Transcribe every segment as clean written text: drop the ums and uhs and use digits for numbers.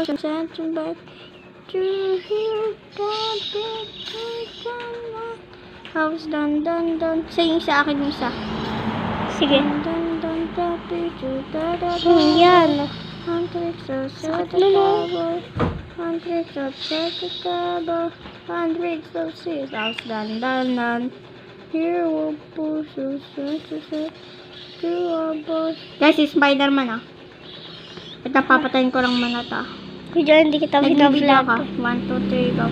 boss and sent him back to hear God house dun dun dun. Singing sa akin yung isa. Sige. Dun dun happy to da da da. Yan. Hundreds of Sakit na no. hundreds of table, hundreds of seats. House dun dun dun. Here will push us to our boss. Guys, si Spider-Man ah. Ito, papatayin ko lang muna to. Video, hindi kita Nag-video vlog. ka. 1, 2, 3, go.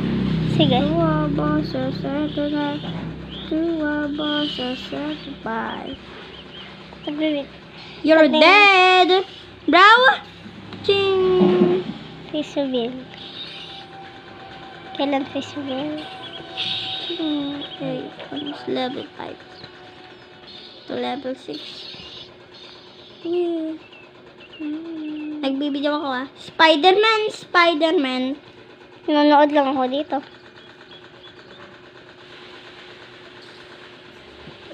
Sige. To our bosses, tonight. To our bosses, bye. Nag-wait. You're Sabi- dead! Bro! Ching! Face reveal. Kailan face reveal? Okay, it's level 5 to level 6. Yeah. Nagbibideo ako ah. Spider-Man! Spider-Man! Nanonood lang ako dito.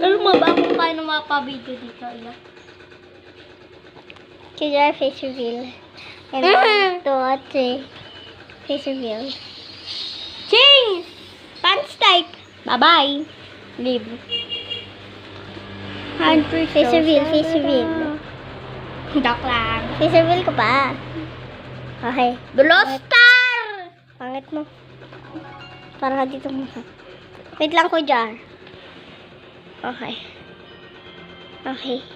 Alam mo ba kung paano mapabideo dito? Ilan? Kaya face reveal. And 1, 2, 3. Face reveal. Ching! Pants type! Bye-bye! Leave. Face reveal, face reveal. Joke lang. Face reveal ko pa. Okay. Glostar! Pangit mo. Para ka dito mo. Wait lang ko dyan. Okay. Okay.